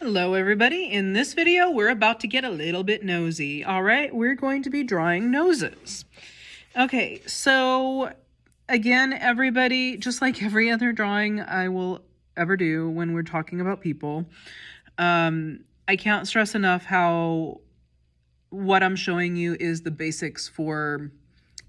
Hello everybody, in this video we're about to get a little bit nosy. Alright, we're going to be drawing noses. Okay, so again everybody, just like every other drawing I will ever do when we're talking about people, I can't stress enough how what I'm showing you is the basics for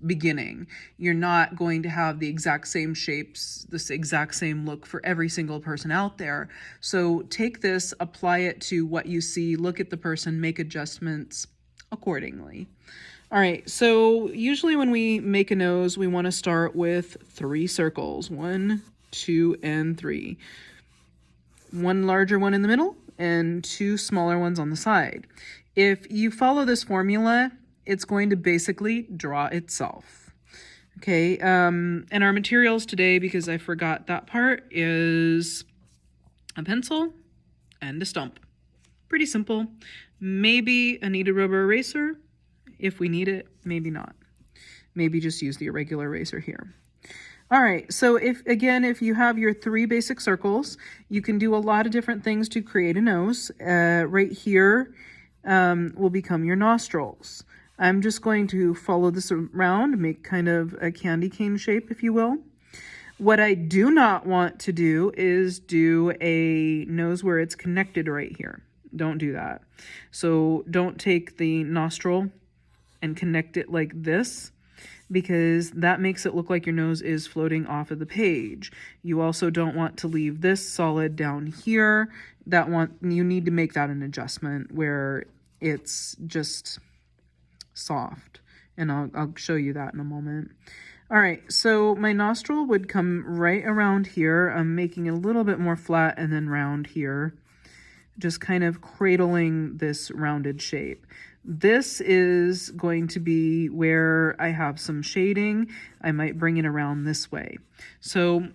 beginning. You're not going to have the exact same shapes, this exact same look for every single person out there. So take this, apply it to what you see, look at the person, make adjustments accordingly. All right, so usually when we make a nose, we want to start with 3 circles. 1, 2, and 3. 1 larger one in the middle and 2 smaller ones on the side. If you follow this formula, it's going to basically draw itself. Okay, and our materials today, because I forgot that part, is a pencil and a stump. Pretty simple. Maybe a kneaded rubber eraser if we need it, maybe not. Maybe just use the irregular eraser here. All right, so if you have your 3 basic circles, you can do a lot of different things to create a nose. Right here will become your nostrils. I'm just going to follow this around, make kind of a candy cane shape, if you will. What I do not want to do is do a nose where it's connected right here. Don't do that. So don't take the nostril and connect it like this, because that makes it look like your nose is floating off of the page. You also don't want to leave this solid down here. You need to make that an adjustment where it's just soft, and I'll show you that in a moment. All right, so my nostril would come right around here. I'm making it a little bit more flat and then round here, just kind of cradling this rounded shape. This is going to be where I have some shading. I might bring it around this way. So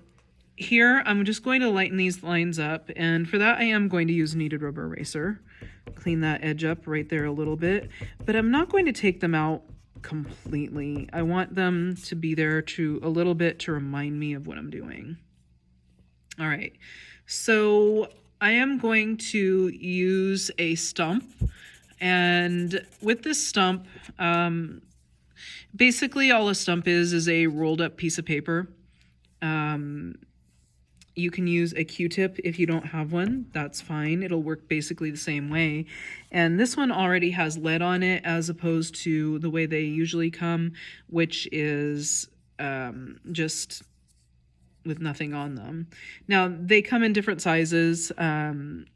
here I'm just going to lighten these lines up, and for that I am going to use a kneaded rubber eraser. Clean that edge up right there a little bit, but I'm not going to take them out completely. I want them to be there to a little bit to remind me of what I'm doing. All right, so I am going to use a stump, and with this stump, basically all a stump is a rolled up piece of paper. You can use a Q-tip if you don't have one. That's fine. It'll work basically the same way. And this one already has lead on it, as opposed to the way they usually come, which is just with nothing on them. Now, they come in different sizes, from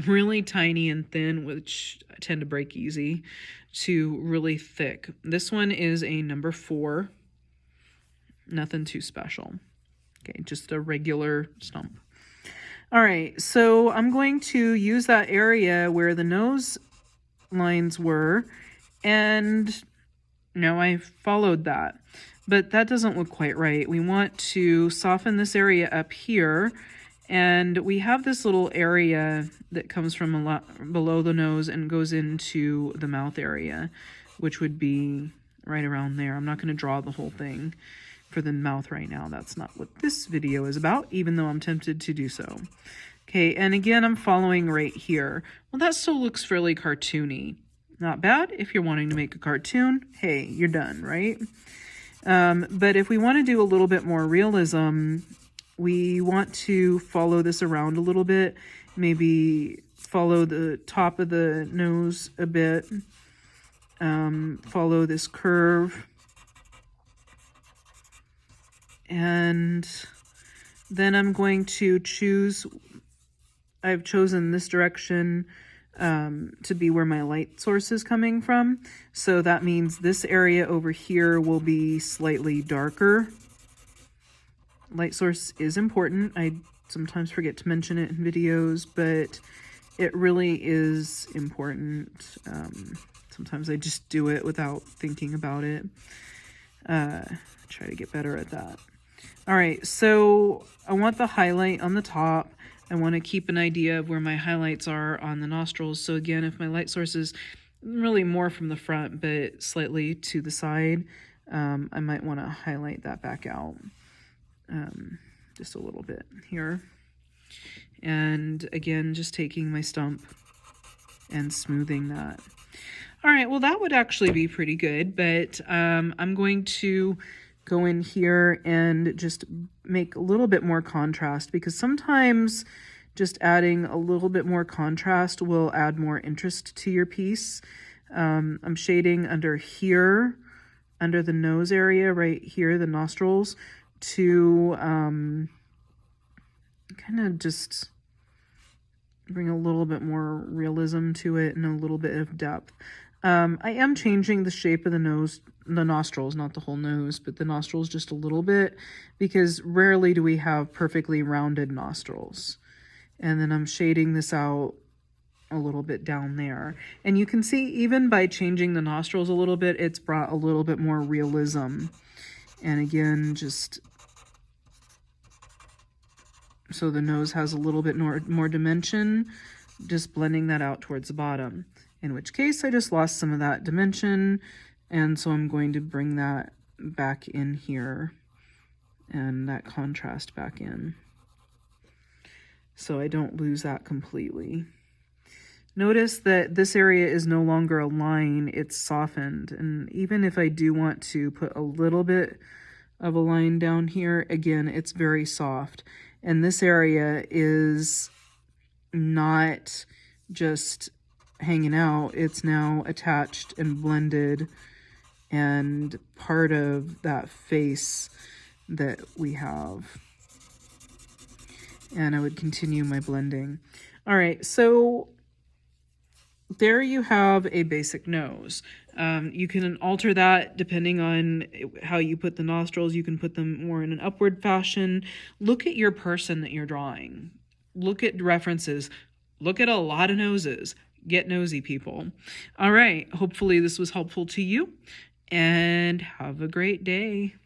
really tiny and thin, which tend to break easy, to really thick. This one is a number 4. Nothing too special. Okay, just a regular stump. All right, so I'm going to use that area where the nose lines were, and now I followed that. But that doesn't look quite right. We want to soften this area up here, and we have this little area that comes from a lot below the nose and goes into the mouth area, which would be right around there. I'm not going to draw the whole thing for the mouth right now. That's not what this video is about, even though I'm tempted to do so. Okay, and again, I'm following right here. Well, that still looks fairly cartoony. Not bad. If you're wanting to make a cartoon, hey, you're done, right? But if we want to do a little bit more realism, we want to follow this around a little bit. Maybe follow the top of the nose a bit. Follow this curve. And then I'm going to I've chosen this direction to be where my light source is coming from. So that means this area over here will be slightly darker. Light source is important. I sometimes forget to mention it in videos, but it really is important. Sometimes I just do it without thinking about it. Try to get better at that. All right, so I want the highlight on the top. I want to keep an idea of where my highlights are on the nostrils. So again, if my light source is really more from the front but slightly to the side, I might want to highlight that back out just a little bit here. And again, just taking my stump and smoothing that. All right, well, that would actually be pretty good, but I'm going to go in here and just make a little bit more contrast, because sometimes just adding a little bit more contrast will add more interest to your piece. I'm shading under here, under the nose area, right here, the nostrils, to kind of just bring a little bit more realism to it and a little bit of depth. I am changing the shape of the nose, the nostrils, not the whole nose, but the nostrils just a little bit, because rarely do we have perfectly rounded nostrils. And then I'm shading this out a little bit down there. And you can see even by changing the nostrils a little bit, it's brought a little bit more realism. And again, just so the nose has a little bit more dimension, just blending that out towards the bottom. In which case I just lost some of that dimension, and so I'm going to bring that back in here and that contrast back in, so I don't lose that completely. Notice that this area is no longer a line, it's softened. And even if I do want to put a little bit of a line down here, again, it's very soft. And this area is not just hanging out, it's now attached and blended and part of that face that we have. And I would continue my blending. All right, so there you have a basic nose. You can alter that depending on how you put the nostrils. You can put them more in an upward fashion. Look at your person that you're drawing. Look at references. Look at a lot of noses. Get nosy, people. All right, hopefully this was helpful to you, and have a great day.